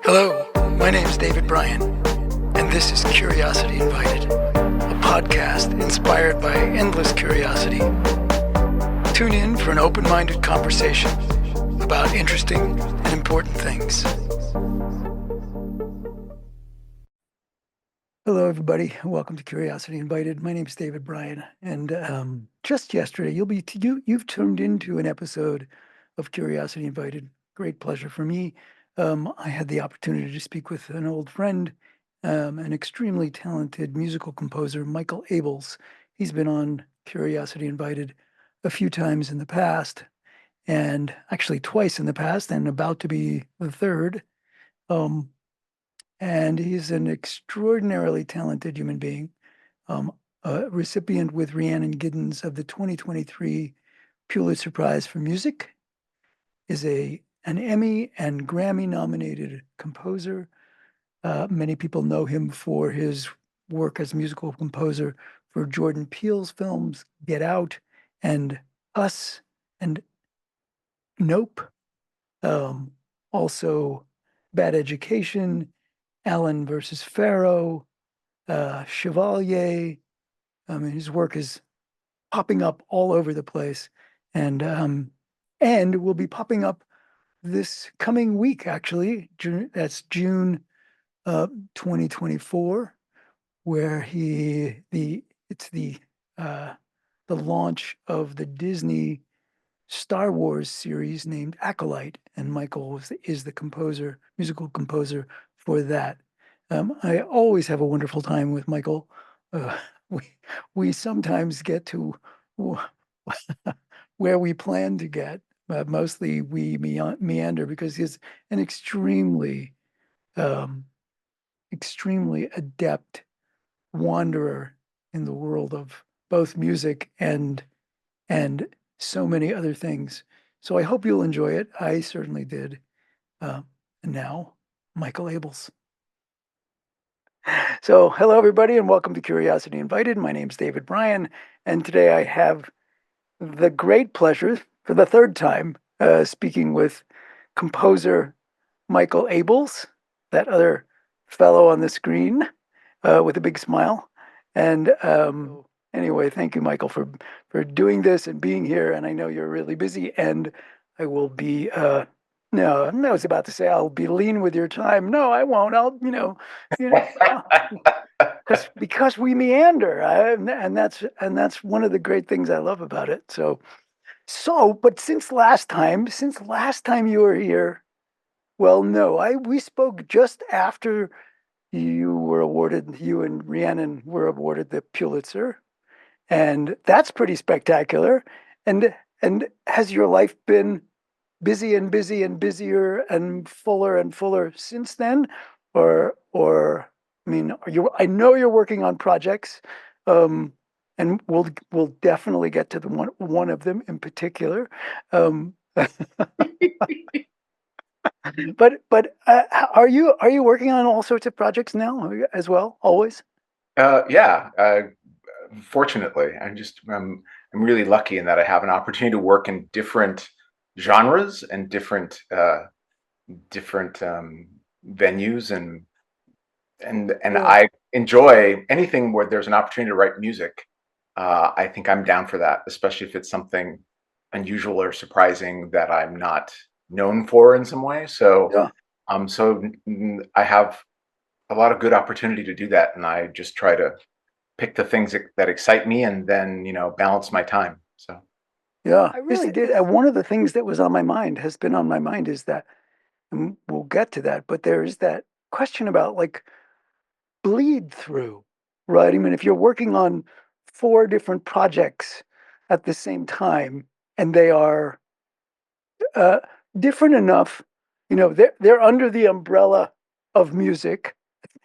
Hello, my name is David Bryan, and this is Curiosity Invited, a podcast inspired by endless curiosity. Tune in for an open-minded conversation about interesting and important things. Hello, everybody. Welcome to Curiosity Invited. My name is David Bryan, and just yesterday, you've turned into an episode of Curiosity Invited. Great pleasure for me. I had the opportunity to speak with an old friend, an extremely talented musical composer, Michael Abels. He's been on Curiosity Invited a few times in the past, and actually twice in the past, and about to be the third. And he's an extraordinarily talented human being, a recipient with Rhiannon Giddens of the 2023 Pulitzer Prize for Music, is an Emmy and Grammy-nominated composer. Many people know him for his work as musical composer for Jordan Peele's films Get Out and Us and Nope. Also Bad Education, Allen versus Pharaoh, Chevalier. His work is popping up all over the place, and will be popping up this coming week, actually. That's June 2024, where it's the launch of the Disney Star Wars series named Acolyte, and Michael is the musical composer for that. I always have a wonderful time with Michael. We sometimes get to where we plan to get. Mostly we meander because he's an extremely adept wanderer in the world of both music and so many other things. So I hope you'll enjoy it. I certainly did. And now, Michael Abels. So hello, everybody, and welcome to Curiosity Invited. My name's David Bryan, and today I have the great pleasure, for the third time, speaking with composer Michael Abels, that other fellow on the screen with a big smile. And anyway, thank you, Michael, for doing this and being here. And I know you're really busy, and I will be, no, I was about to say I'll be lean with your time. No, I won't. I'll, because we meander, and that's one of the great things I love about it. But since last time you were here, well, no, we spoke just after you and Rhiannon were awarded the Pulitzer, and that's pretty spectacular. And has your life been busy and busy and busier and fuller since then, or I mean, I know you're working on projects, and we'll definitely get to the one of them in particular. But are you working on all sorts of projects now as well? Always? Yeah. Fortunately, I'm really lucky in that I have an opportunity to work in different genres and different venues, and Yeah. I enjoy anything where there's an opportunity to write music. I think I'm down for that, especially if it's something unusual or surprising that I'm not known for in some way. So, Yeah. I have a lot of good opportunity to do that, and I just try to pick the things that excite me, and then balance my time. So Yeah, I really did. One of the things that has been on my mind is that, and we'll get to that, but there is that question about like bleed through, right? I mean, if you're working on 4 different projects at the same time, and they are uh, different enough, they're under the umbrella of music.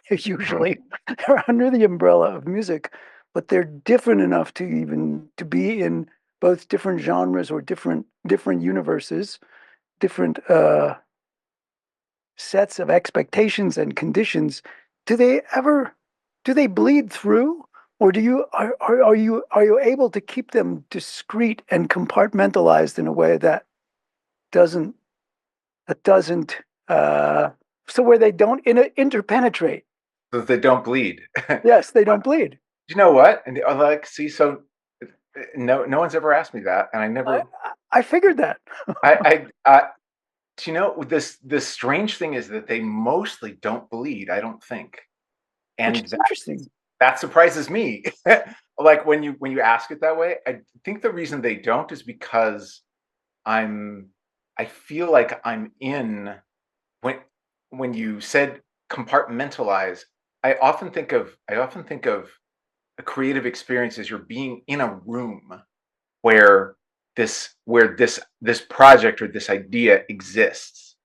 Usually, they're under the umbrella of music, but they're different enough to be in both different genres or different universes, different sets of expectations and conditions. Do they bleed through, or are you able to keep them discrete and compartmentalized in a way that doesn't so where they don't interpenetrate. So that they don't bleed. Yes, they don't bleed. You know what? And like, see, so no one's ever asked me that, and I never. I figured that. I you know, this strange thing is that they mostly don't bleed, I don't think, Which and is interesting. that surprises me. Like when you ask it that way, I think the reason they don't is because I feel like I'm in when you said compartmentalize. I often think of a creative experience as you're being in a room where this project or this idea exists,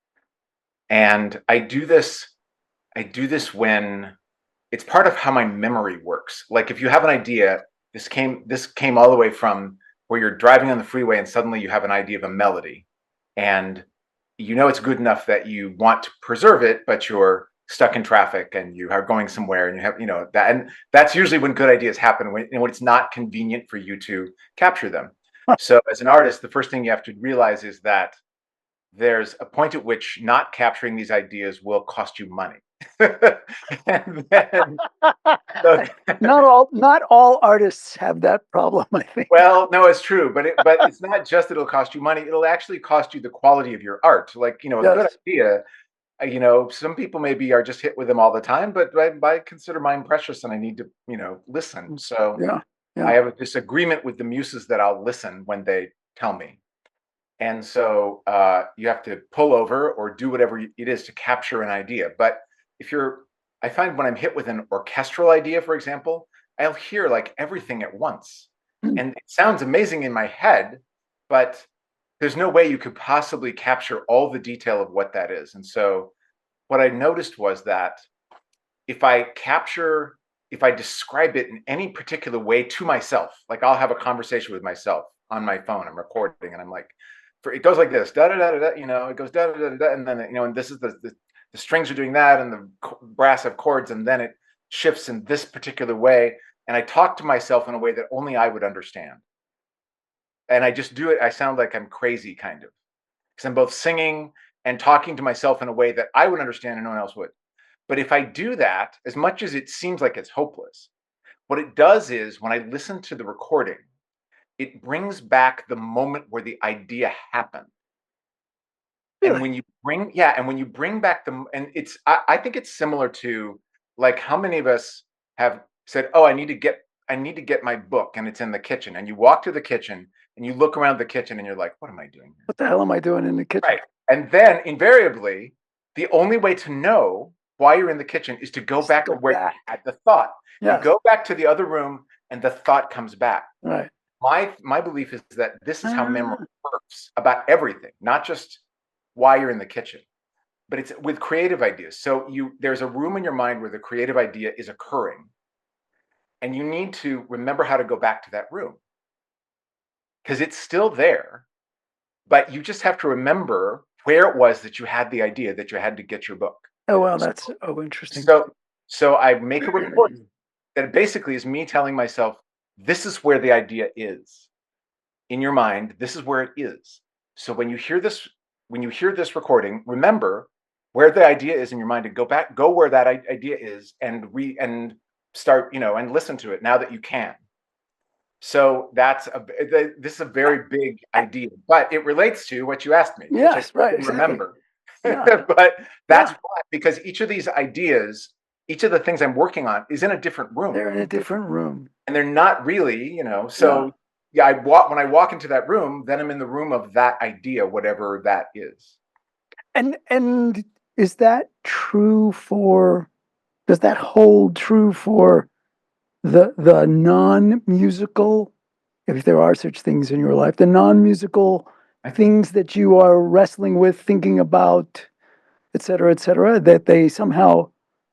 and I do this when it's part of how my memory works. Like if you have an idea, this came all the way from where you're driving on the freeway and suddenly you have an idea of a melody, and you know it's good enough that you want to preserve it, but you're stuck in traffic and you are going somewhere and you have, you know, that, and that's usually when good ideas happen, when it's not convenient for you to capture them. So as an artist, the first thing you have to realize is that there's a point at which not capturing these ideas will cost you money. And then, so, not all artists have that problem, I think. well, no, it's true, but it's not just that it'll cost you money, it'll actually cost you the quality of your art. Like, you know, a good idea, you know, some people maybe are just hit with them all the time, but I consider mine precious and I need to, you know, listen. So I have a disagreement with the muses that I'll listen when they tell me. And so you have to pull over or do whatever it is to capture an idea. But I find when I'm hit with an orchestral idea, for example, I'll hear like everything at once. And it sounds amazing in my head, but there's no way you could possibly capture all the detail of what that is. And so what I noticed was that if I describe it in any particular way to myself, like I'll have a conversation with myself on my phone, I'm recording and I'm like, it goes like this, da da da da, you know, it goes da da da da, and then, you know, and this is the strings are doing that and the brass have chords, and then it shifts in this particular way. And I talk to myself in a way that only I would understand. And I just do it. I sound like I'm crazy, kind of, because I'm both singing and talking to myself in a way that I would understand and no one else would. But if I do that, as much as it seems like it's hopeless, what it does is when I listen to the recording, it brings back the moment where the idea happened. Really? And when you bring back and I think it's similar to like how many of us have said, oh, I need to get my book and it's in the kitchen. And you walk to the kitchen and you look around the kitchen and you're like, what am I doing here? What the hell am I doing in the kitchen? Right. And then invariably, the only way to know why you're in the kitchen is to go back to where you had the thought. Yes. You go back to the other room and the thought comes back. Right. My belief is that this is how memory works about everything, not just why you're in the kitchen, but it's with creative ideas. So there's a room in your mind where the creative idea is occurring, and you need to remember how to go back to that room because it's still there, but you just have to remember where it was that you had the idea that you had to get your book. Oh, well, that's interesting. So I make a report that basically is me telling myself, this is where the idea is in your mind. This is where it is. So when you hear this recording, remember where the idea is in your mind and go where that idea is and start, you know, and listen to it now that you can. So this is a very big idea, but it relates to what you asked me. Yes, right. Exactly. Remember. Yeah. But that's why, because each of these ideas, each of the things I'm working on is in a different room. They're in a different room. And they're not really, you know, so when I walk into that room, then I'm in the room of that idea, whatever that is. And is that true does that hold true for the non-musical, if there are such things in your life, the non-musical things that you are wrestling with, thinking about, et cetera, that they somehow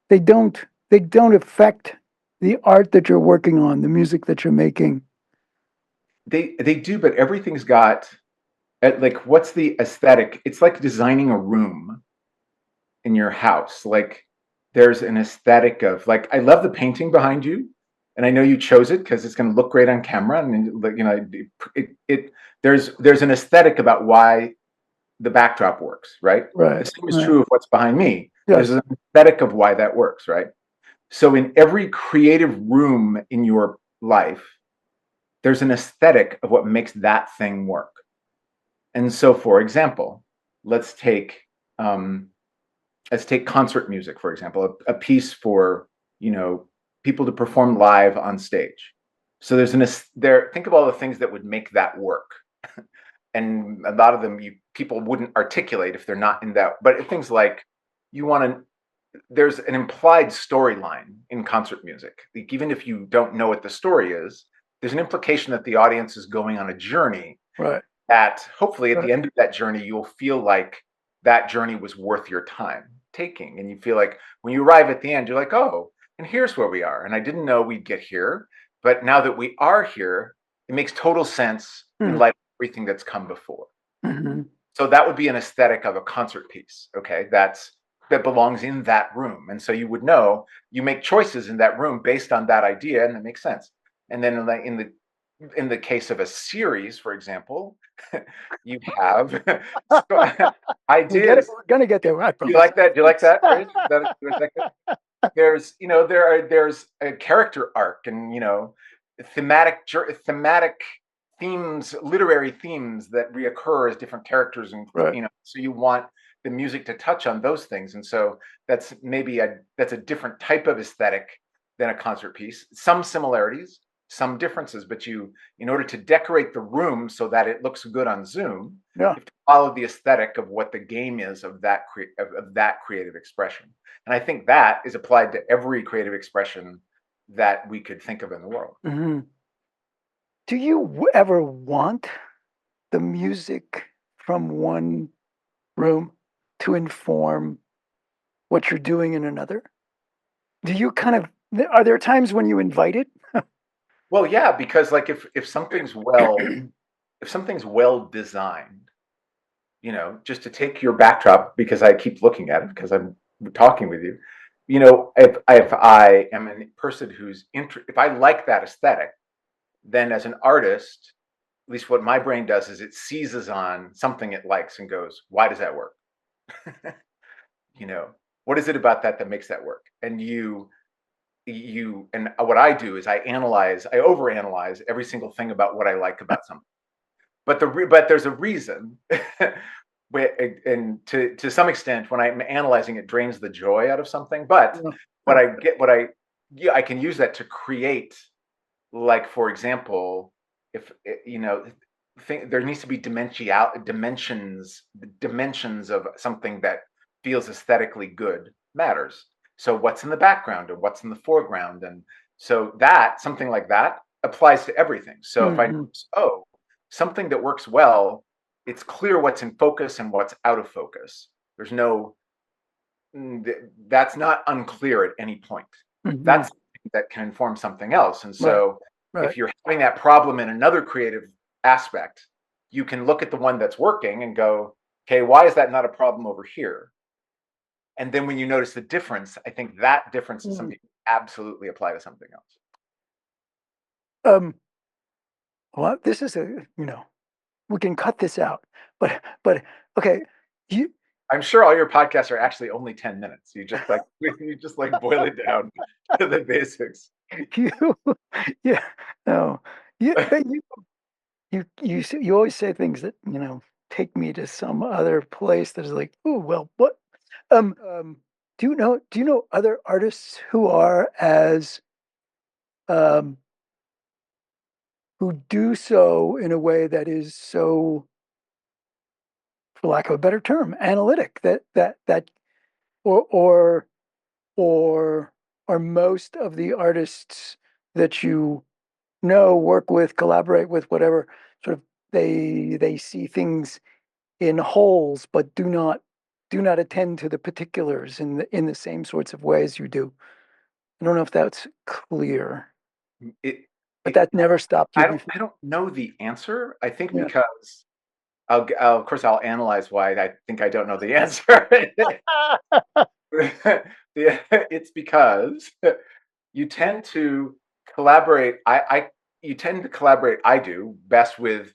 they don't affect the art that you're working on, the music that you're making? They do, but everything's got like, what's the aesthetic? It's like designing a room in your house. Like there's an aesthetic of, like, I love the painting behind you, and I know you chose it because it's going to look great on camera, and you know, there's an aesthetic about why the backdrop works, right? Right. The same is true of what's behind me. There's Yes. an aesthetic of why that works, right? So in every creative room in your life, there's an aesthetic of what makes that thing work. And so, for example, let's take um, let's take concert music, for example, a piece for, you know, people to perform live on stage. So there's an there. Think of all the things that would make that work, and a lot of them people wouldn't articulate if they're not in that. But things like you want to there's an implied storyline in concert music. Like, even if you don't know what the story is, there's an implication that the audience is going on a journey Right. that hopefully at Right. the end of that journey, you'll feel like that journey was worth your time taking. And you feel like when you arrive at the end, you're like, oh, and here's where we are. And I didn't know we'd get here. But now that we are here, it makes total sense in light of everything that's come before. Mm-hmm. So that would be an aesthetic of a concert piece. Okay. That belongs in that room. And so you would know you make choices in that room based on that idea, and it makes sense. And then in the case of a series, for example, you have We'll get it. ideas. We're gonna get there. I Do you promise. like that? Do you like that phrase? Is that good? There's, there's a character arc, and thematic themes, literary themes that reoccur as different characters, and Right. so you want the music to touch on those things, and so that's a different type of aesthetic than a concert piece. Some similarities, some differences, but in order to decorate the room so that it looks good on Zoom, Yeah. you have to follow the aesthetic of what the game is of that creative expression. And I think that is applied to every creative expression that we could think of in the world. Mm-hmm. Do you ever want the music from one room to inform what you're doing in another? Do you kind of, are there times when you invite it? Well, yeah, because like if something's well designed, just to take your backdrop, because I keep looking at it because I'm talking with you. If I am a person if I like that aesthetic, then as an artist, at least what my brain does is it seizes on something it likes and goes, why does that work? you know, what is it about that makes that work? And and what I do is I overanalyze every single thing about what I like about something. But there's a reason. And to some extent, when I'm analyzing, it drains the joy out of something. But Yeah. what I get, what I yeah, I can use that to create, like, for example, if there needs to be dimensions of something that feels aesthetically good matters. So what's in the background and what's in the foreground, and so that something like that applies to everything. So if I Mm-hmm. notice, oh, something that works well, it's clear what's in focus and what's out of focus. There's no that's not unclear at any point. Mm-hmm. That's that can inform something else. And Right. so Right. if you're having that problem in another creative aspect, you can look at the one that's working and go, okay, why is that not a problem over here? And then when you notice the difference, I think that difference is Mm. something you absolutely apply to something else. Um, well, this is we can cut this out, but okay, you I'm sure all your podcasts are actually only 10 minutes. You just like boil it down to the basics. you yeah, no, but you always say things that take me to some other place that is like, oh well, what do you know other artists who are as um who do so in a way that is so, for lack of a better term, analytic, that or or or are most of the artists that you know, work with, collaborate with, whatever, sort of, they see things in wholes, but do not attend to the particulars in the same sorts of ways you do. I don't know if that's clear, It, but it, that never stopped you before. I don't know the answer. I think Yeah. because of course, I'll analyze why I think I don't know the answer. It's because you tend to collaborate. You tend to collaborate. I do best with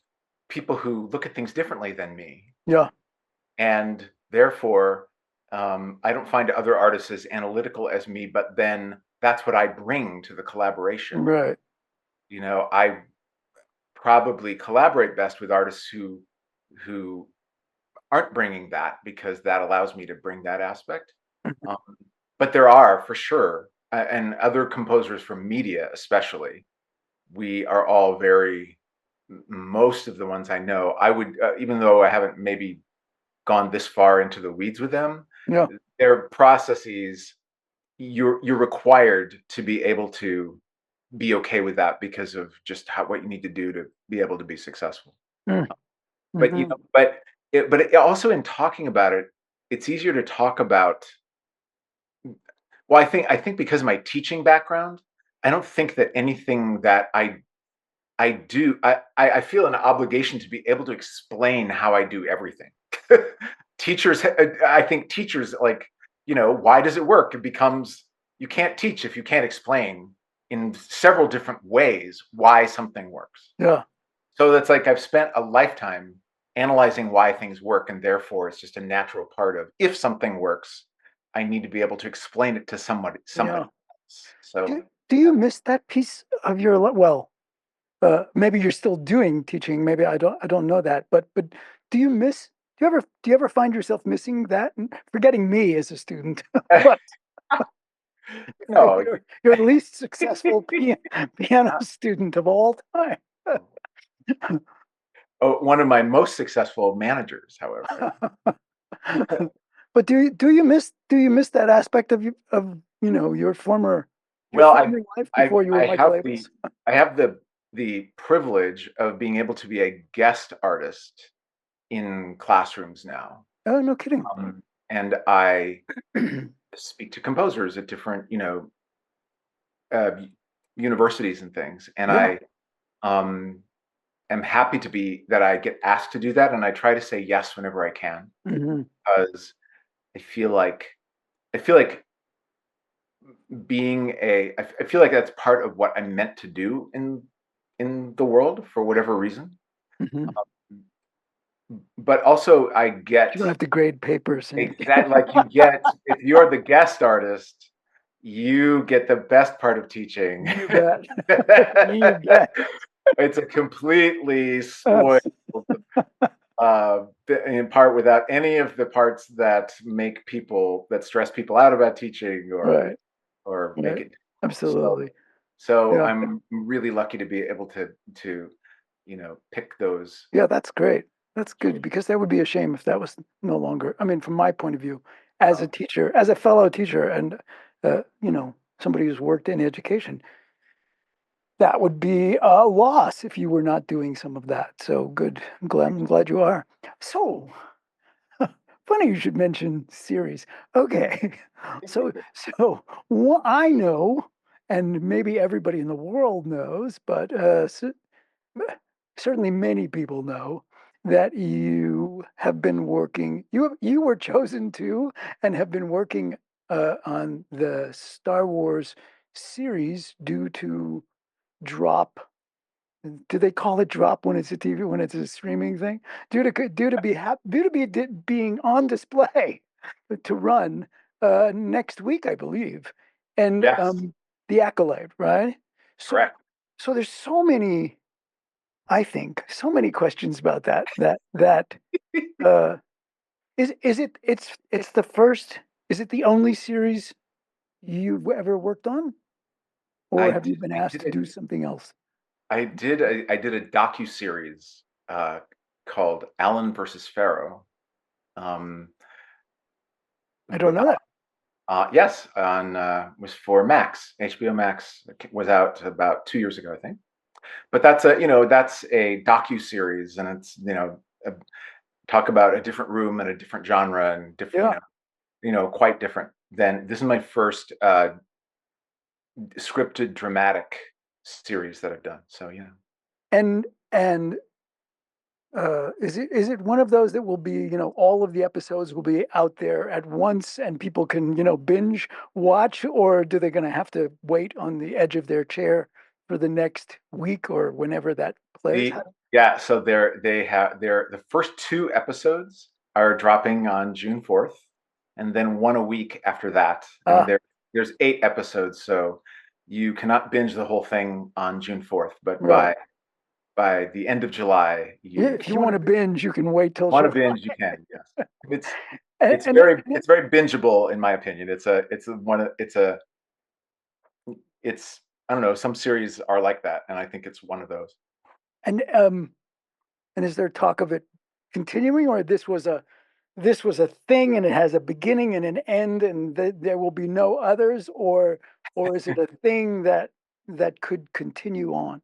people who look at things differently than me, Yeah. and therefore, I don't find other artists as analytical as me, but then that's what I bring to the collaboration. Right. I probably collaborate best with artists who aren't bringing that, because that allows me to bring that aspect. Um, but there are, for sure, and other composers from media especially, we are all very, most of the ones I know, I would, even though I haven't maybe gone this far into the weeds with them, Yeah. their processes, you're required to be able to be okay with that, because of just what you need to do to be able to be successful. But Mm-hmm. also, in talking about it, it's easier to talk about. Well, I think because of my teaching background, I don't think that anything that I do, I feel an obligation to be able to explain how I do everything. Teachers, I think teachers, like, why does it work? It becomes, you can't teach if you can't explain in several different ways why something works. Yeah. So that's like, I've spent a lifetime analyzing why things work, and therefore it's just a natural part of, if something works, I need to be able to explain it to somebody Yeah. else. So Do you miss that piece of your well, maybe you're still doing teaching, maybe I don't know that, but do you ever find yourself missing that and forgetting me as a student? But no. you're the least successful piano student of all time. Oh, one of my most successful managers, however. But do you miss that aspect of your Well, former life before you were I Michael have the Abels? I have the privilege of being able to be a guest artist in classrooms now, Oh, no kidding. and I speak to composers at different, uh, universities and things, and Yeah. I um, am happy to be that I get asked to do that, and I try to say yes whenever I can, Hmm. because I feel like I feel like I feel like that's part of what I'm meant to do in the world, for whatever reason. Hmm. But also, I You get don't have to grade papers and exactly, like, you get, if you're the guest artist, you get the best part of teaching. you bet. You bet. It's a completely spoiled, in part, without any of the parts that stress people out about teaching, Right. or make Right. it difficult. Absolutely. So Yeah. I'm really lucky to be able to pick those. Yeah, that's great. That's good because that would be a shame if that was no longer. I mean, from my point of view, as a teacher, as a fellow teacher, and somebody who's worked in education, that would be a loss if you were not doing some of that. So good. I'm glad you are. So funny you should mention series. Okay. So what I know, and maybe everybody in the world knows, but certainly many people know that you have been working. You were chosen to and have been working on the Star Wars series due to drop. Do they call it drop when it's a TV, when it's a streaming thing? Being on display to run next week, I believe, and Yes, the Acolyte, right? So correct. so there's so many, I think, so many questions about that. Uh, is it it's the first? Is it the only series you've ever worked on, I or have you did been I asked did to do something else? I did a docu-series called Alan versus Pharaoh. Um, I don't know that. yes, on was for Max. HBO Max was out about 2 years ago, I think. But that's a docu-series, and it's, talk about a different room and a different genre, and different, Yeah, quite different than, this is my first scripted dramatic series that I've done. So yeah. and is it one of those that will be, all of the episodes will be out there at once and people can, binge watch, or do they going to have to wait on the edge of their chair for the next week or whenever that plays? The Yeah, so the first two episodes are dropping on June 4th, and then one a week after that. And Ah, there's 8 episodes, so you cannot binge the whole thing on June 4th. But right. by the end of July, Yeah, you if if you you want to binge, you can wait till want to July. binge, you can. Yes, it's And, it's and, very and it's very bingeable in my opinion. It's I don't know. Some series are like that, and I think it's one of those. and um and is there talk of it continuing, or this was a thing and it has a beginning and an end, and there will be no others, or is it a thing that could continue on?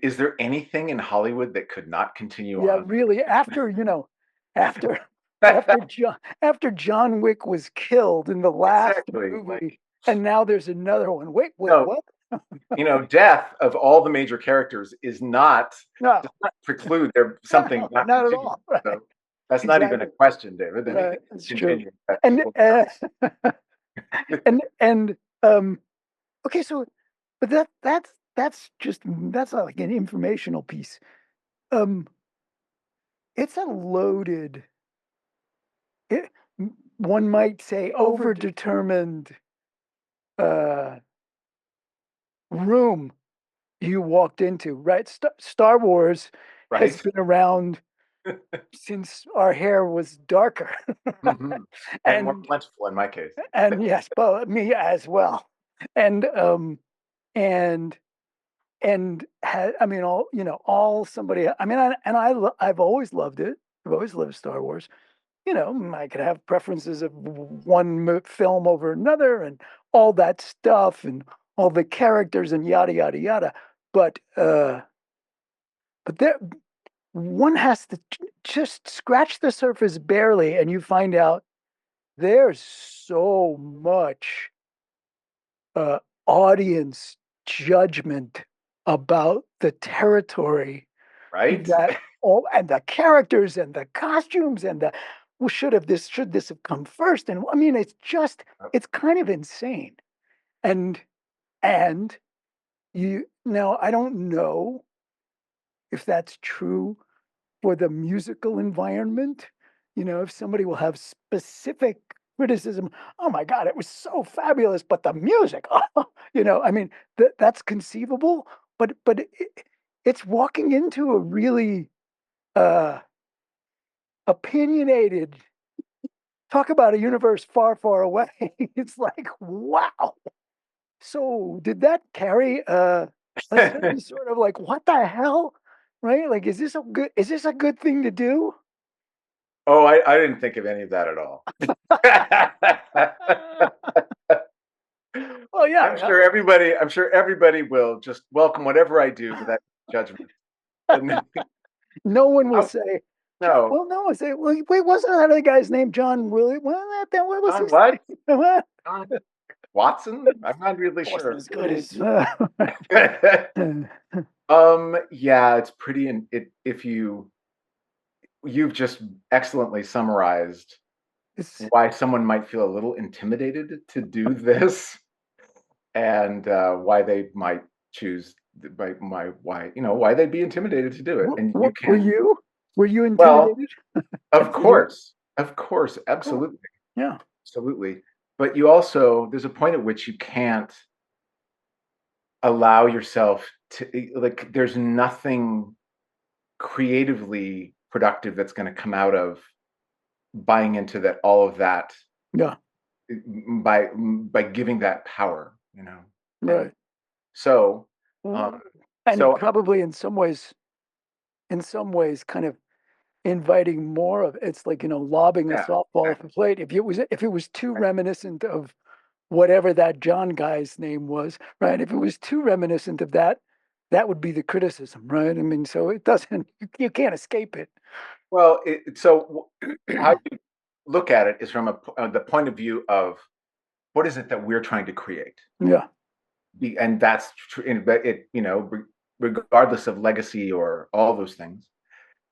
Is there anything in Hollywood that could not continue Yeah, on? really. After after John Wick was killed in the last Exactly. Like, movie, and now there's another one. Wait, no, what? death of all the major characters No, does not preclude there something no, not not at continuing. all. Right, So that's not even a exactly. question, David. Right, Anything that's true. continuing that And people and um okay, so but that's not like an informational piece. Um it's a loaded, it, one might say overdetermined uh room you walked into, right? Star Wars has right? been around since our hair was darker. Hmm. And more and plentiful in my case. and yes, but me as well. And and I mean, all somebody, I mean, I've always loved it. I've always loved Star Wars. I could have preferences of one film over another and all that stuff and all the characters and yada yada yada. But there, one has to just scratch the surface barely, and you find out there's so much uh, audience judgment about the territory, Right? that all, and the characters and the costumes and the, well, should this have come first? And I mean, it's kind of insane. And and I don't know if that's true for the musical environment. If somebody will have specific criticism, oh my God, it was so fabulous, but the music, I mean, that's conceivable, but it's walking into a really uh, opinionated, talk about a universe far, far away. It's like, wow. So did that carry a certain sort of like, what the hell? Right? Like, is this a good thing to do? Oh, I didn't think of any of that at all. Well, yeah. I'm sure everybody will just welcome whatever I do without judgment. And No one will oh, say, John, no, well, no one say, well, wait, wasn't that other guy's name John Willie? Well, what was John his what? name? What? John Watson? I'm not really Wasn't sure. as good as. Yeah, it's pretty. If you've just excellently summarized it's why someone might feel a little intimidated to do this, and why they might choose why they'd be intimidated to do it. And you were can, you? Were you well, intimidated of course, Cool. absolutely, Yeah. absolutely. But you also, there's a point at which you can't allow yourself to, like, there's nothing creatively productive that's going to come out of buying into that, all of that, Yeah. by giving that power, and Right. so Mm. um And so probably in some ways, kind of inviting more of it's like, lobbing a yeah, softball off exactly. a plate. If it was too reminiscent of whatever that John guy's name was, right? If it was too reminiscent of that, that would be the criticism, right? I mean, so it doesn't, you can't escape it. Well, how you look at it is from the point of view of what is it that we're trying to create. Yeah. And that's true. But regardless of legacy or all those things,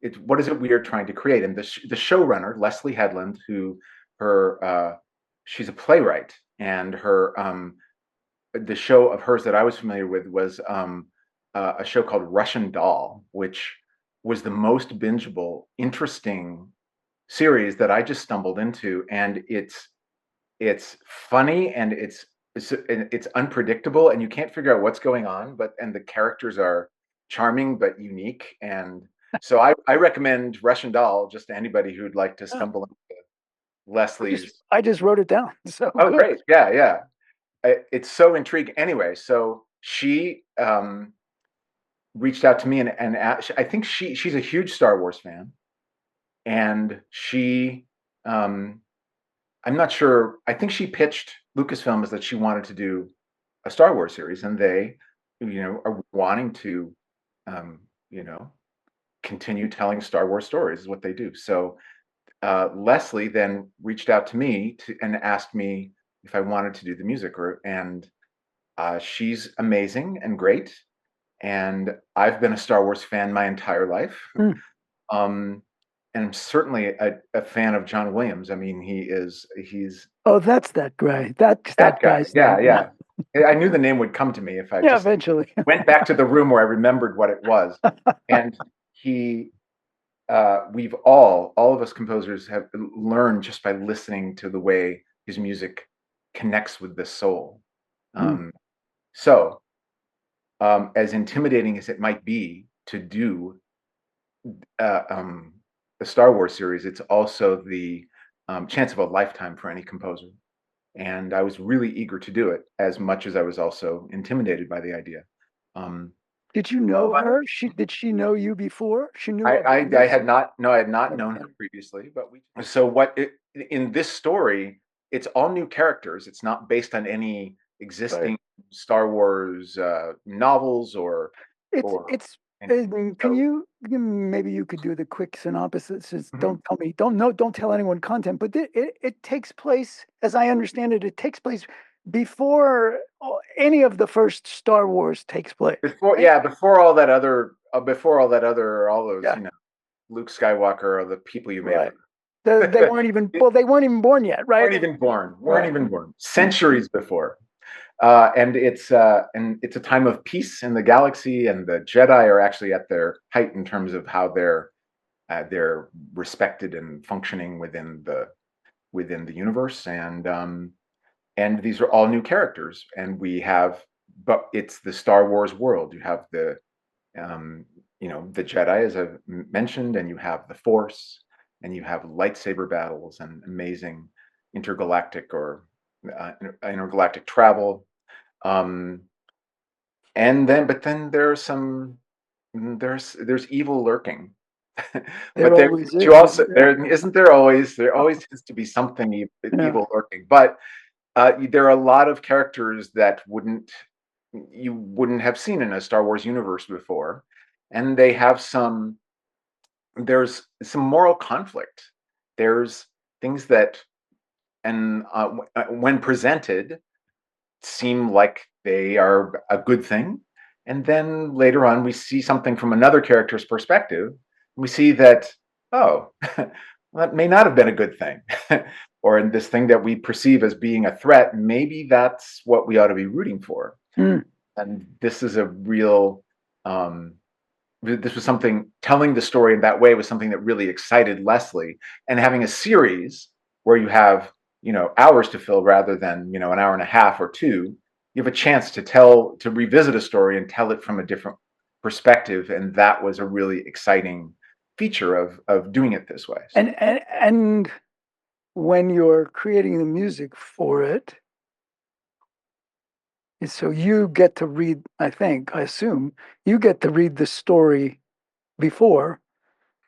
it's what is it we are trying to create. And the showrunner, Leslie Headland, who her she's a playwright, and her the show of hers that I was familiar with was a show called Russian Doll, which was the most bingeable, interesting series that I just stumbled into, and it's funny and it's unpredictable, and you can't figure out what's going on, and the characters are charming but unique, and so I recommend Russian Doll just to anybody who'd like to Yeah, stumble into Leslie's. I just wrote it down. So Oh, good. great. Yeah, yeah. It's so intriguing. Anyway, so she reached out to me and I think she's a huge Star Wars fan, and she I'm not sure. I think she pitched Lucasfilm as that she wanted to do a Star Wars series, and they, are wanting to, um, you know, continue telling Star Wars stories is what they do. So Leslie then reached out to me and asked me if I wanted to do the music, and she's amazing and great. And I've been a Star Wars fan my entire life. Hmm. Um, and I'm certainly a fan of John Williams. I mean, he's Oh, that's that guy. That's that that guy. guy's Yeah, name. Yeah. yeah. I knew the name would come to me if I Yeah, just eventually. went back to the room where I remembered what it was. And he, all of us composers have learned just by listening to the way his music connects with the soul. Hmm. Um, so, as intimidating as it might be to do uh, um, the Star Wars series, it's also the chance of a lifetime for any composer. And I was really eager to do it, as much as I was also intimidated by the idea. Um, Did you know her? Did she know you before? She knew of I this? had not, no, I had not known Okay. her previously, but so in this story, it's all new characters. It's not based on any Right. existing Star Wars novels or It's anything. can So, maybe you could do the quick synopsis. mhm. Don't tell me, don't tell anyone content, but it takes place, as I understand it, it takes place before any of the first Star Wars takes place, Before, right? yeah, all those, Yeah, Luke Skywalker, or the people you may have right. They weren't even, it, well, they weren't even born yet, right? weren't Right. even born centuries before. And it's a time of peace in the galaxy, and the Jedi are actually at their height in terms of how they're respected and functioning within the universe, and these are all new characters, and but it's the Star Wars world. You have um, the Jedi, as I've mentioned, and you have the Force, and you have lightsaber battles and amazing intergalactic or intergalactic travel. Um, but then there's evil lurking. There But always you is. also Yeah. there always tends to be something Yeah. evil lurking. But there are a lot of characters that you wouldn't have seen in a Star Wars universe before, and there's some moral conflict. There's things that, and when presented, seem like they are a good thing, and then later on we see something from another character's perspective. We see that, oh, that may not have been a good thing. Or in this thing that we perceive as being a threat, maybe that's what we ought to be rooting for. Mm. And this was something, telling the story in that way was something that really excited Leslie. And having a series where you have, hours to fill rather than, an hour and a half or two, you have a chance to revisit a story and tell it from a different perspective. And that was a really exciting feature of doing it this way. So, And when you're creating the music for it, so you get to read, I assume, you get to read the story before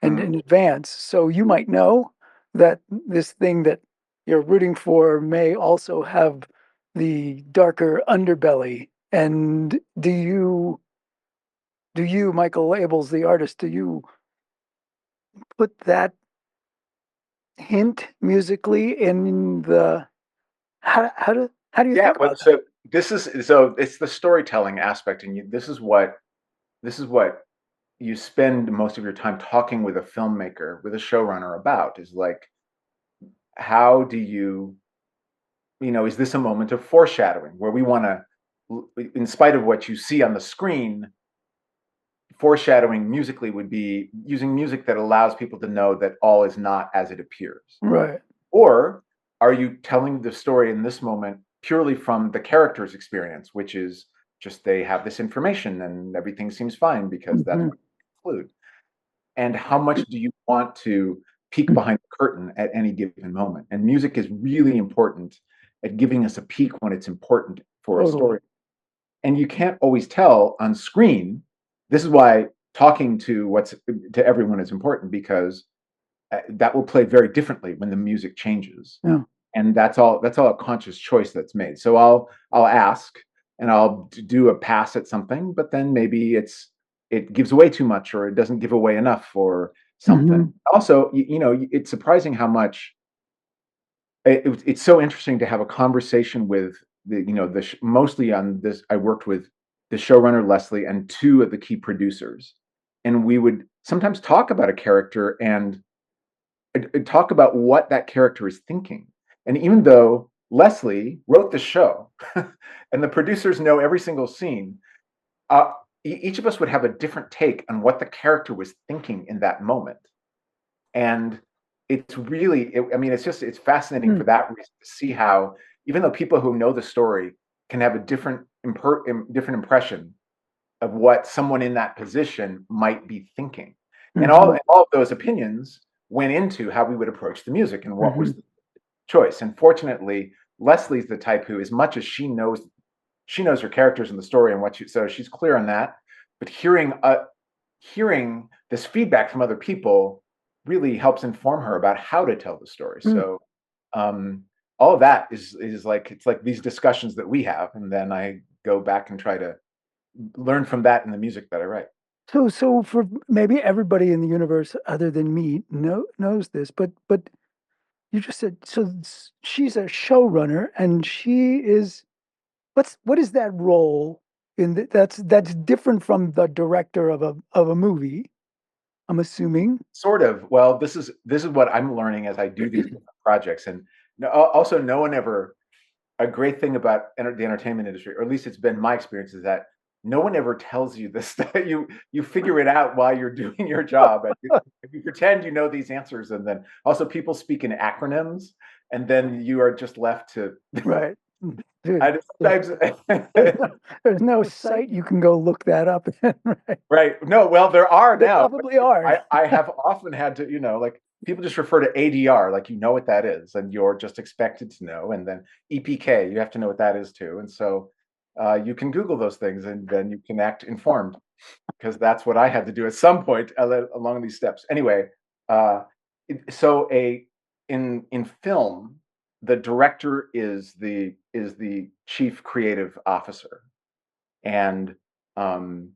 and mm, in advance. So you might know that this thing that you're rooting for may also have the darker underbelly. And Michael Abels, the artist, do you put that hint musically in the how do you yeah. think Well, about that? so it's the storytelling aspect, and this is what you spend most of your time talking with a filmmaker, with a showrunner about, is like, how do is this a moment of foreshadowing where we want to, in spite of what you see on the screen, foreshadowing musically would be using music that allows people to know that all is not as it appears. Right. Or are you telling the story in this moment purely from the character's experience, which is just they have this information and everything seems fine because that's Mm-hmm. what you include? And how much do you want to peek behind the curtain at any given moment? And music is really important at giving us a peek when it's important for a Totally. story. And you can't always tell on screen. This is why talking to everyone is important, because that will play very differently when the music changes. Yeah. And that's all a conscious choice that's made. So I'll ask and I'll do a pass at something, but then maybe it gives away too much or it doesn't give away enough for something. Mm-hmm. Also, it's surprising how much it's so interesting to have a conversation with mostly on this. I worked with the showrunner Leslie and two of the key producers, and we would sometimes talk about a character and talk about what that character is thinking. And even though Leslie wrote the show and the producers know every single scene, uh, each of us would have a different take on what the character was thinking in that moment. And it's really, I mean, it's fascinating for that reason to see how, even though people who know the story can have a different impression of what someone in that position might be thinking. And Mm-hmm. all of those opinions went into how we would approach the music and what Mm-hmm. was the choice. And fortunately, Leslie's the type who, as much as she knows her characters in the story and so she's clear on that. But hearing this feedback from other people really helps inform her about how to tell the story. Mm. So um, all of that is like, it's like these discussions that we have, and then I go back and try to learn from that in the music that I write. So for maybe everybody in the universe other than me knows this, but you just said so she's a showrunner and she is what is that role that's different from the director of a movie, I'm assuming. Sort of. Well, this is what I'm learning as I do these different projects, and also no one ever. A great thing about the entertainment industry, or at least it's been my experience, is that no one ever tells you this stuff. You figure it out while you're doing your job, and you pretend you know these answers, and then also people speak in acronyms, and then you are just left to. Right. Dude, I sometimes. there's no site you can go look that up in, right? Right. No, well, there are There now, but probably are. I have often had to, like people just refer to ADR, like you know what that is, and you're just expected to know. And then EPK, you have to know what that is too. And so you can Google those things and then you can act informed, because that's what I had to do at some point along these steps. Anyway, uh, so in film, the director is the chief creative officer, and um,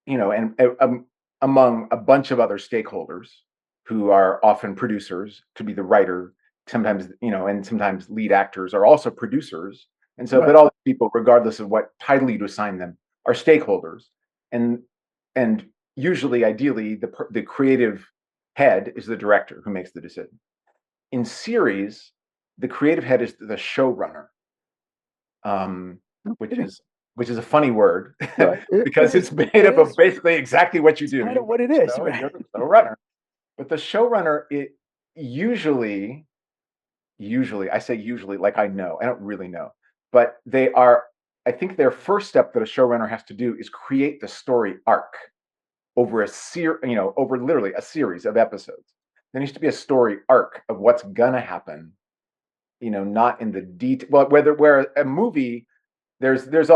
and among a bunch of other stakeholders who are often producers, could be the writer, sometimes, and sometimes lead actors are also producers. And so, Right. but all these people, regardless of what title you'd assign them, are stakeholders. And and usually, ideally, the creative head is the director who makes the decision. In series, the creative head is the showrunner, um, No which kidding. is which is a funny word Right. because it's It made up of is. basically exactly what you It's do. kind of You what it write the is, show and right? you're the showrunner. But the showrunner, it usually, I say usually like I know, I don't really know, but I think their first step that a showrunner has to do is create the story arc over over literally a series of episodes. There needs to be a story arc of what's gonna happen, not in the detail. Well, where a movie,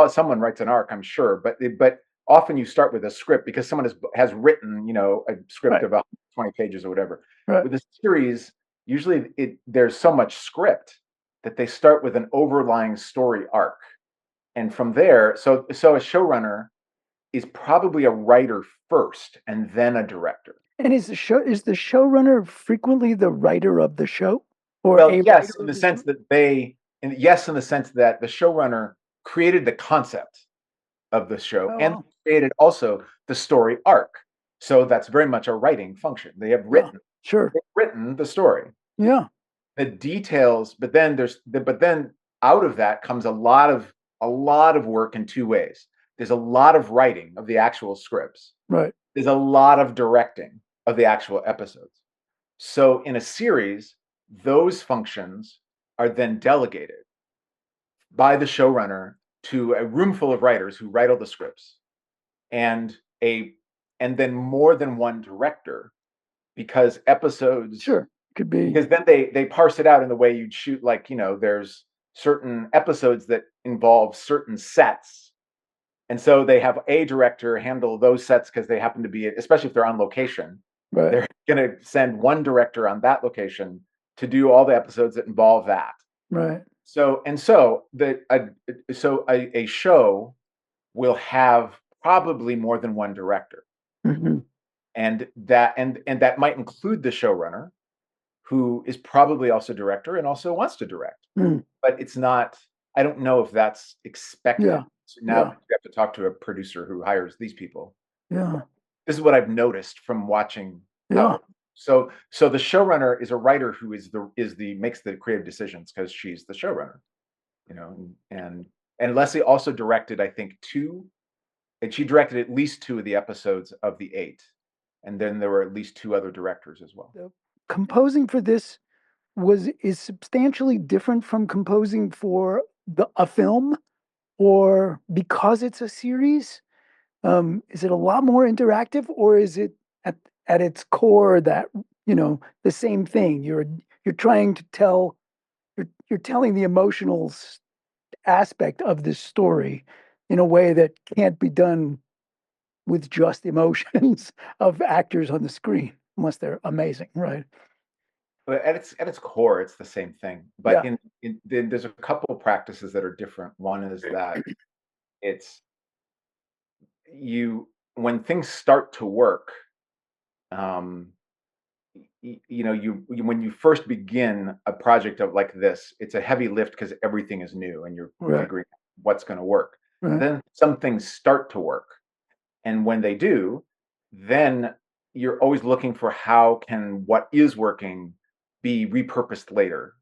someone writes an arc, I'm sure, but often you start with a script because someone has written, a script Right. of 20 pages or whatever. Right. With a series, usually there's so much script that they start with an overlying story arc, and from there, so a showrunner is probably a writer first and then a director. And is the showrunner frequently the writer of the show or Well, a yes, writer in of the the show? sense that yes, in the sense that the showrunner created the concept of the show Oh, and wow. created also the story arc. So that's very much a writing function. Yeah, sure. They've written the story, Yeah. the details, but then out of that comes a lot of work in two ways. there's a lot of writing of the actual scripts. Right. There's a lot of directing of the actual episodes. So in a series, those functions are then delegated by the showrunner to a room full of writers who write all the scripts, and a and then more than one director, because episodes Sure. Could be. because then they parse it out in the way you'd shoot, like, there's certain episodes that involve certain sets, and so they have a director handle those sets because they happen to be, especially if they're on location, Right. they're going to send one director on that location to do all the episodes that involve that. Right. So a show will have probably more than one director, Mm-hmm. and that might include the showrunner, who is probably also director and also wants to direct. Mm. But it's not. I don't know if that's expected. Yeah. So now you have to talk to a producer who hires these people. Yeah. This is what I've noticed from watching how. Yeah. So the showrunner is a writer who makes the creative decisions because she's the showrunner, and Leslie also directed, I think, and she directed at least 2 of the episodes of the 8, and then there were at least 2 other directors as well. Composing for this is substantially different from composing for a film, or because it's a series? Is it a lot more interactive, or is it at its core that the same thing? You're trying to tell you're telling the emotional aspect of this story in a way that can't be done with just emotions of actors on the screen, unless they're amazing, right? But at its core, it's the same thing. But Yeah. there's a couple of practices that are different. One is that it's you when things start to work, um, when you first begin a project of like this, it's a heavy lift because everything is new and you're Right. figuring out what's going to work. Right. Then some things start to work, and when they do, then you're always looking for how can what is working be repurposed later.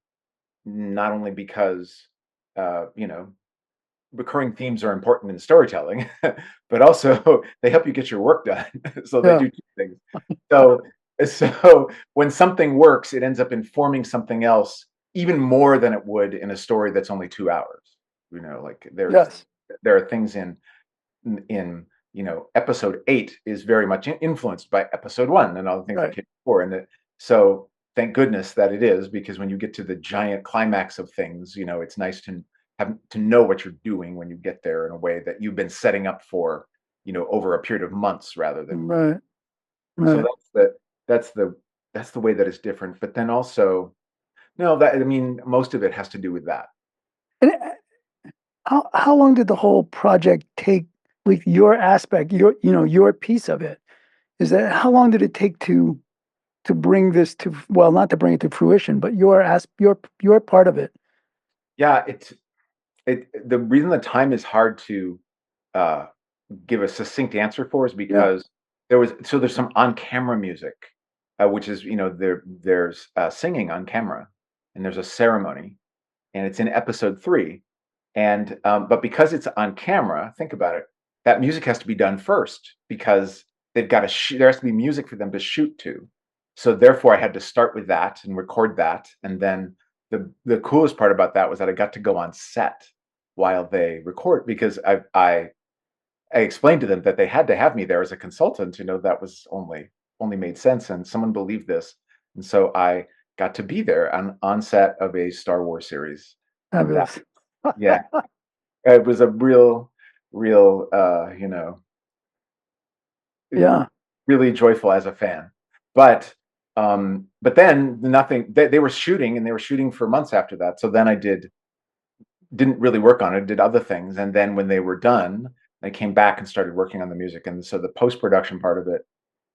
Not only because recurring themes are important in storytelling, but also they help you get your work done. So they Yeah. do 2 things. So so when something works, it ends up informing something else even more than it would in a story that's only 2 hours. Like Yes. there are things in episode 8 is very much influenced by episode 1 and all the things that Right. came before, so thank goodness that it is, because when you get to the giant climax of things, it's nice to have to know what you're doing when you get there in a way that you've been setting up for, over a period of months rather than. Right. So Right. that's the that's the way that it's different. But then also, no, that I mean, most of it has to do with that. And how long did the whole project take? Like your aspect, your piece of it, is that how long did it take to bring this to, well, not to bring it to fruition, but your part of it? Yeah, the reason the time is hard to uh, give a succinct answer for is Yeah. because there's some on-camera music, which is, there's singing on camera, and there's a ceremony, and it's in episode 3, and but because it's on camera, think about it, that music has to be done first because they've got to there has to be music for them to shoot to. So therefore, I had to start with that and record that, and then the coolest part about that was that I got to go on set while they record, because I explained to them that they had to have me there as a consultant. That was only made sense, and someone believed this, and so I got to be there on set of a Star Wars series, and that, Fabulous. yeah, it was a real, Yeah. really joyful as a fan. But then nothing. They were shooting, and they were shooting for months after that. So then I didn't really work on it, did other things. And then when they were done, I came back and started working on the music. And so the post-production part of it,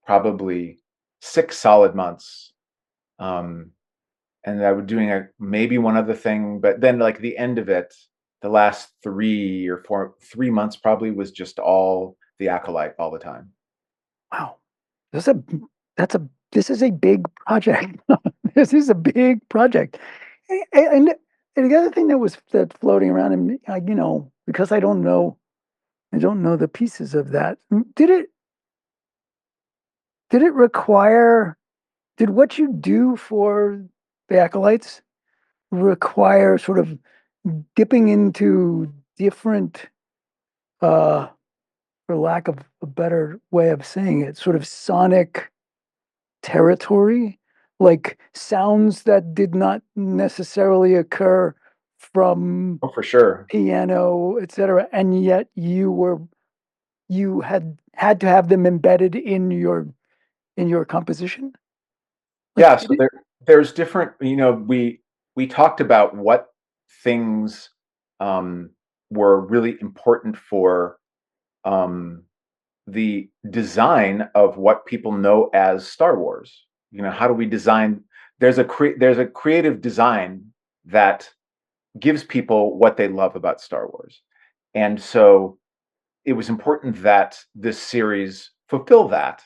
probably 6 solid months. And I was doing maybe one other thing, but then like the end of it, the last 3 months probably was just all the Acolyte all the time. Wow. This is a that's a this is a big project. This is a big project. And the other thing that's floating around, and because I don't know I don't know the pieces of that. Did it require, did what you do for the Acolytes require sort of dipping into different, uh, for lack of a better way of saying it, sort of sonic territory, like sounds that did not necessarily occur from Oh, for sure. piano, etc., and yet you had to have them embedded in your composition? Like, Yeah, did so it? there's different, we talked about what things um, were really important for um, the design of what people know as Star Wars. How do we design? There's a creative design that gives people what they love about Star Wars, and so it was important that this series fulfill that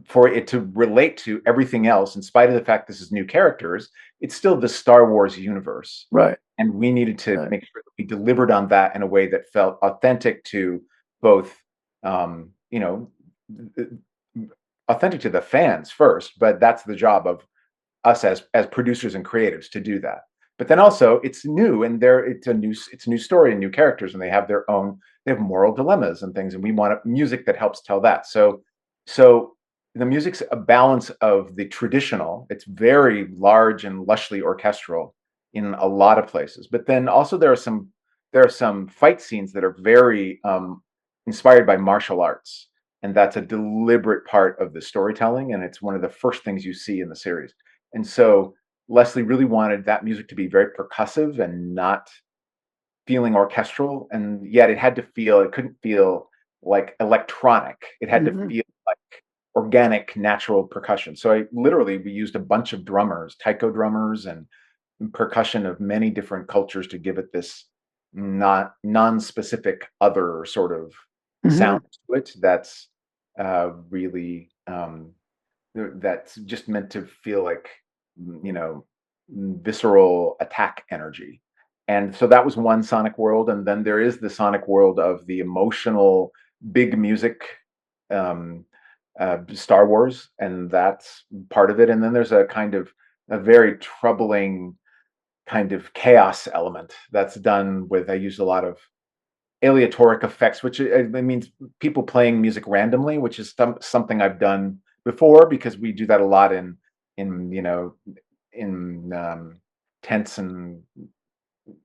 for it to relate to everything else. In spite of the fact this is new characters, it's still the Star Wars universe, Right, and we needed to right. make sure that we delivered on that in a way that felt authentic to both, um, you know, authentic to the fans first. But that's the job of us as producers and creatives to do that. But then also it's new, and it's a new story and new characters, and they have moral dilemmas and things, and we want music that helps tell that. So the music's a balance of the traditional. It's very large and lushly orchestral in a lot of places, but then also there are some fight scenes that are very inspired by martial arts, and that's a deliberate part of the storytelling, and it's one of the first things you see in the series. And so Leslie really wanted that music to be very percussive and not feeling orchestral, and yet it couldn't feel like electronic. It had to Hmm. feel like organic, natural percussion. So we used a bunch of drummers, taiko drummers, and percussion of many different cultures to give it this not non-specific other sort of Hmm. sound to it really that's just meant to feel like you know visceral attack energy. And so that was one sonic world, and then there is the sonic world of the emotional big music, um, Star Wars, and that's part of it. And then there's a very troubling kind of chaos element that's done with, I used a lot of aleatoric effects, which it means people playing music randomly, which is something I've done before, because we do that a lot in in tense and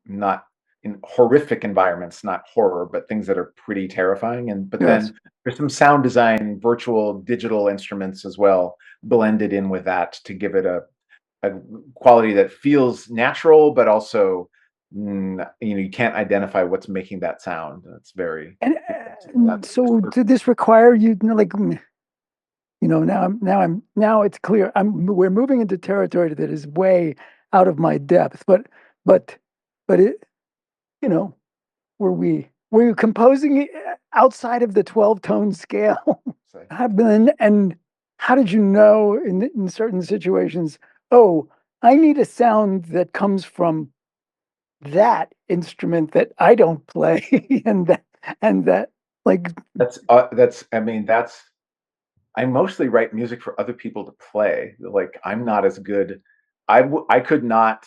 not in horrific environments, not horror, but things that are pretty terrifying. And but Yes. then there's some sound design, virtual digital instruments as well, blended in with that to give it a quality that feels natural, but also you can't identify what's making that sound. It's very And that's so did this require you, like, now it's clear. We're moving into territory that is way out of my depth, but but it, you know, were you composing it outside of the 12 tone scale? And how did you know in certain situations, oh, I need a sound that comes from that instrument that I don't play, and that like that's I mean that's I mostly write music for other people to play. Like I'm not as good. I could not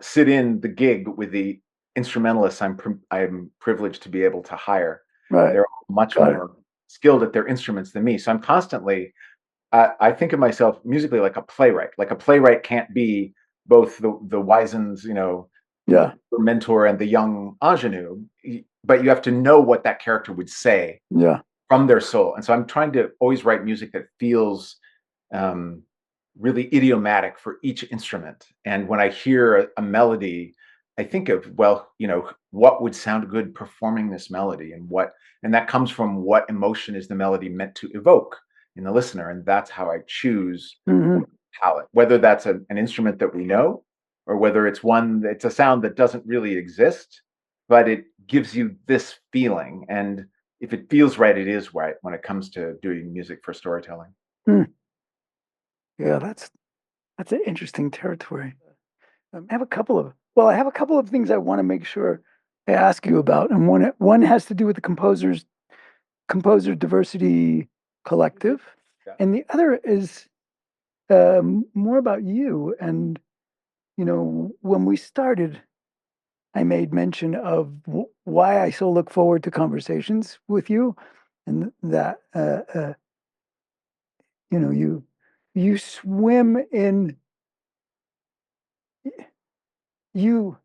sit in the gig with the instrumentalists I'm privileged to be able to hire. right, They're much got it. more skilled at their instruments than me. So I'm constantly I think of myself musically like a playwright. Like a playwright can't be both the wizened, Yeah, mentor and the young ingenue, but you have to know what that character would say yeah. from their soul. And so I'm trying to always write music that feels um, really idiomatic for each instrument. And when I hear a melody, I think of, well, what would sound good performing this melody, and that comes from what emotion is the melody meant to evoke in the listener. And that's how I choose Hmm. palette, whether that's an instrument that we know, or whether it's a sound that doesn't really exist, but it gives you this feeling. And if it feels right, it is right when it comes to doing music for storytelling. Hmm. Yeah, that's an interesting territory. I have a couple of things I want to make sure ask you about, and one has to do with the composer diversity collective, Yeah. and the other is more about you. And when we started, I made mention of why I so look forward to conversations with you, and that you swim in you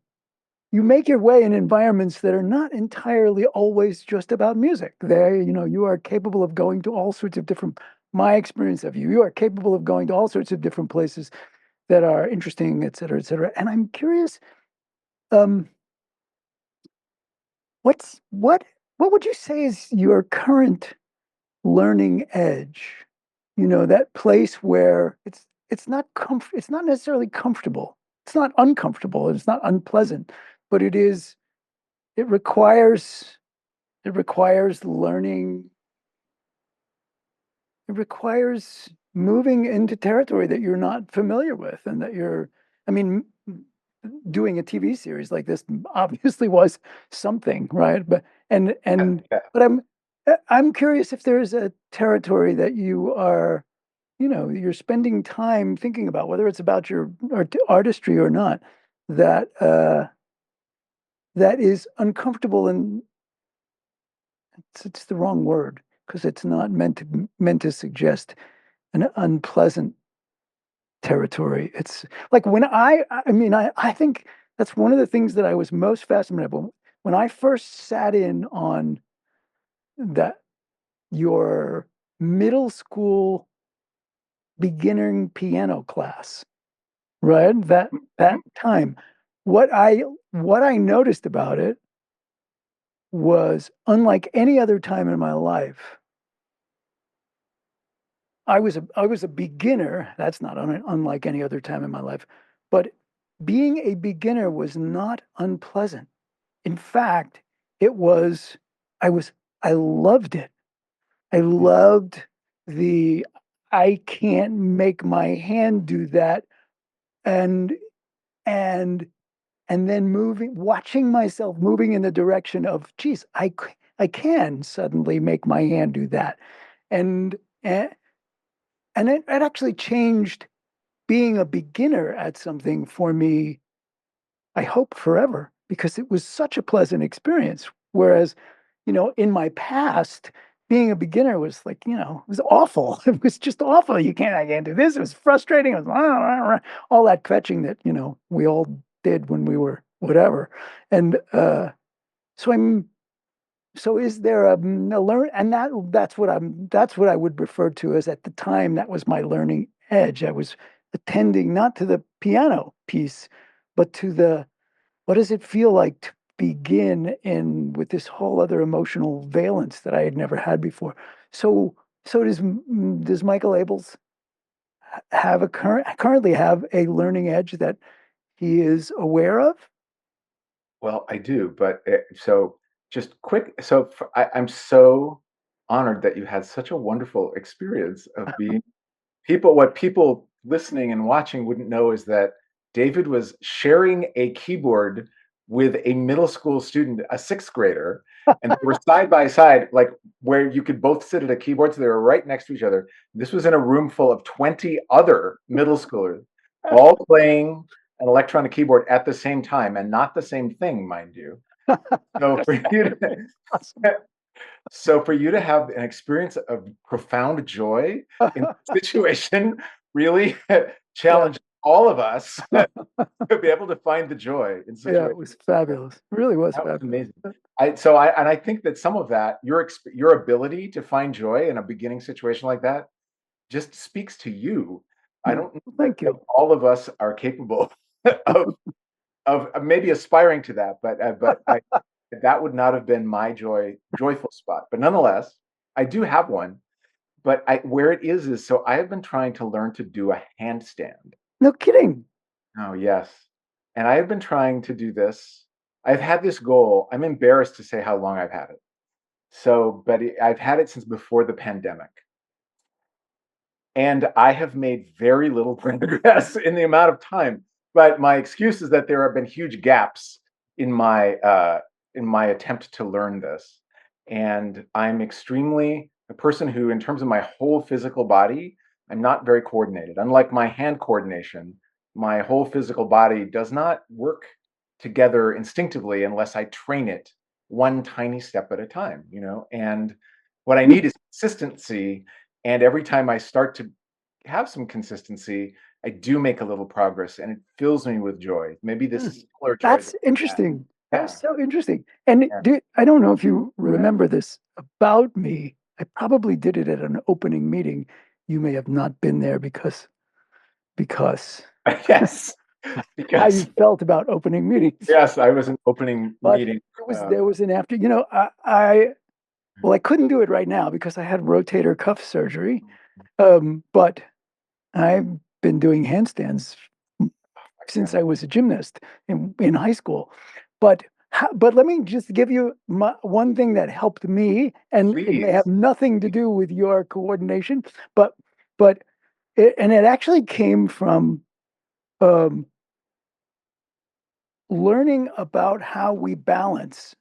you make your way in environments that are not entirely always just about music. You are capable of going to all sorts of different, my experience of you are capable of going to all sorts of different places that are interesting, et cetera, et cetera. And I'm curious, um, what's what would you say is your current learning edge? That place where it's not necessarily comfortable. It's not uncomfortable, it's not unpleasant, but it requires it requires learning. It requires moving into territory that you're not familiar with, and I mean, doing a TV series like this obviously was something, right? Yeah. But I'm curious if there's a territory that you're spending time thinking about, whether it's about your artistry or not, that that is uncomfortable, and it's the wrong word because it's not meant to suggest an unpleasant territory. It's like I think that's one of the things that I was most fascinated by when I first sat in on that your middle school beginning piano class, right? That time. What I what I noticed about it was unlike any other time in my life, I was a beginner. That's not unlike any other time in my life, but being a beginner was not unpleasant. In fact, it was I was I loved it. I loved the I can't make my hand do that, and and and then watching myself moving in the direction of, geez, I can suddenly make my hand do that, and and, and it actually changed being a beginner at something for me, I hope forever, because it was such a pleasant experience. Whereas, in my past, being a beginner was like, it was awful. It was just awful. I can't do this. It was frustrating. It was all that fetching that, we all did when we were whatever. And so I'm so is there a learn and that's what I would refer to as, at the time, that was my learning edge. I was attending not to the piano piece, but to the what does it feel like to begin in with this whole other emotional valence that I had never had before. So does Michael Abels currently have a learning edge that he is aware of? Well, I do, but so just quick. So I'm so honored that you had such a wonderful experience of being people. What people listening and watching wouldn't know is that David was sharing a keyboard with a middle school student, a sixth grader, and they were side by side, like where you could both sit at a keyboard. So they were right next to each other. This was in a room full of 20 other middle schoolers, all playing an electronic keyboard at the same time, and not the same thing, mind you. So for you to, Awesome. so for you to have an experience of profound joy in the situation really Yeah. challenged all of us to be able to find the joy in Yeah, it situations was like that. fabulous. It really was That was fabulous. amazing. I think that some of that, your ability to find joy in a beginning situation like that, just speaks to you. I Hmm. don't know Thank that you. all of us are capable of maybe aspiring to that, but that would not have been my joyful spot. But nonetheless, I do have one. But where it is so I have been trying to learn to do a handstand. No kidding. Oh yes, and I have been trying to do this. I've had this goal. I'm embarrassed to say how long I've had it. I've had it since before the pandemic, and I have made very little progress in the amount of time. But my excuse is that there have been huge gaps in my in my attempt to learn this. And I'm extremely a person who, in terms of my whole physical body, I'm not very coordinated. Unlike my hand coordination, my whole physical body does not work together instinctively unless I train it one tiny step at a time, you know? And what I need is consistency. And every time I start to have some consistency, I do make a little progress and it fills me with joy. Maybe this is similar joy that That's you had. interesting. Yeah. That's so interesting. And Yeah. I don't know if you remember this about me. I probably did it at an opening meeting. You may have not been there because Yes. how you Because felt about opening meetings. yes, I was an opening But meeting. there was an after, well, I couldn't do it right now because I had rotator cuff surgery. But I've been doing handstands since I was a gymnast in high school. But but let me just give you one thing that helped me, and it may have Please. nothing to do with your coordination, but and it actually came from um, learning about how we balance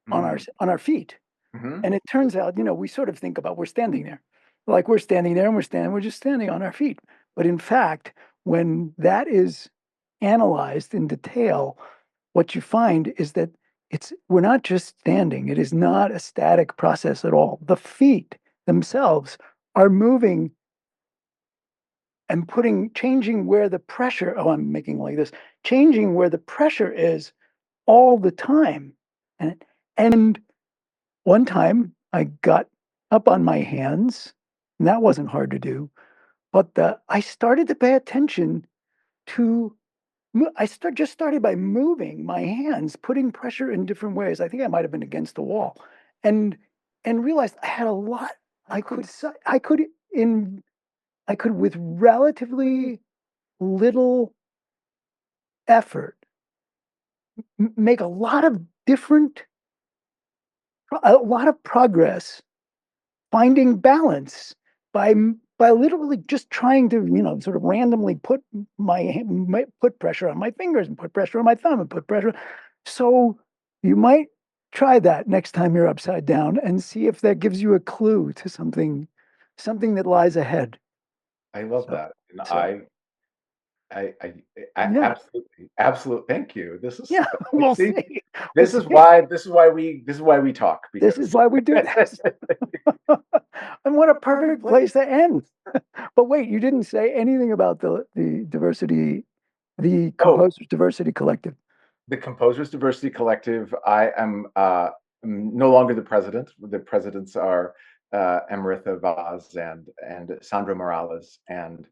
Mm. on our feet. Hmm. And it turns out, we sort of think about we're standing there, like we're standing there and we're just standing on our feet. But in fact, when that is analyzed in detail, what you find is that we're not just standing. It is not a static process at all. The feet themselves are moving and changing where the pressure, oh, I'm making like this, changing where the pressure is all the time. And one time I got up on my hands, and that wasn't hard to do, but I started to pay attention to just started by moving my hands, putting pressure in different ways. I think I might have been against the wall, and realized I had a lot. I could I could in I could with relatively little effort make a lot of progress finding balance by literally just trying to sort of randomly put pressure on my fingers and put pressure on my thumb and put pressure. So you might try that next time you're upside down and see if that gives you a clue to something that lies ahead. I love So that. And so I yeah, absolutely, absolutely. Thank you. This is, yeah, we'll see, see. We'll see. this is why we talk This is because why we do this. And what a perfect place to end. But wait, you didn't say anything about the oh, Composers Diversity Collective. the Composers Diversity Collective. I am I'm no longer the president. The presidents are Emeritha Vaz and Sandra Morales, and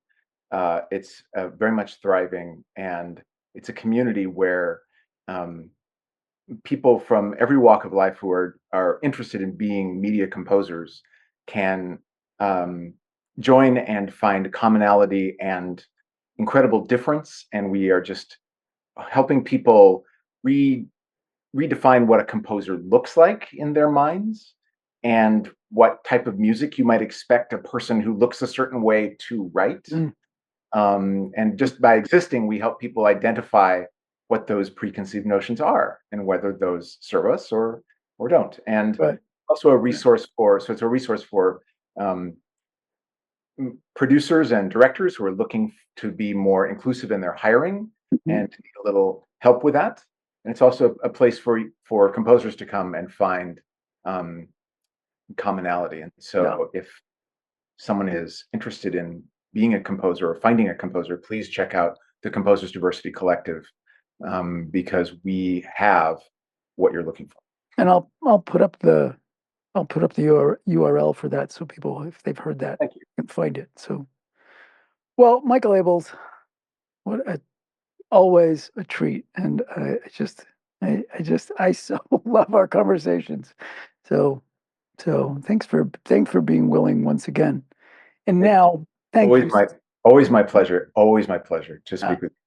it's very much thriving, and it's a community where um, people from every walk of life who are interested in being media composers can um, join and find commonality and incredible difference, and we are just helping people re redefine what a composer looks like in their minds and what type of music you might expect a person who looks a certain way to write. Mm, And just by existing, we help people identify what those preconceived notions are and whether those serve us or don't. And right. also a resource for so it's a resource for um, producers and directors who are looking to be more inclusive in their hiring Mhm. and to need a little help with that. And it's also a place for composers to come and find um, commonality. And Yeah. so if someone is interested in being a composer or finding a composer, please check out the Composers Diversity Collective because we have what you're looking for. And I'll put up the URL for that so people, if they've heard that, Thank you. can find it. So, well, Michael Abels, what a, always a treat, and I so love our conversations. So thanks for being willing once again. And It's now, thank always you. my always my pleasure. Always my pleasure to Uh, speak with you.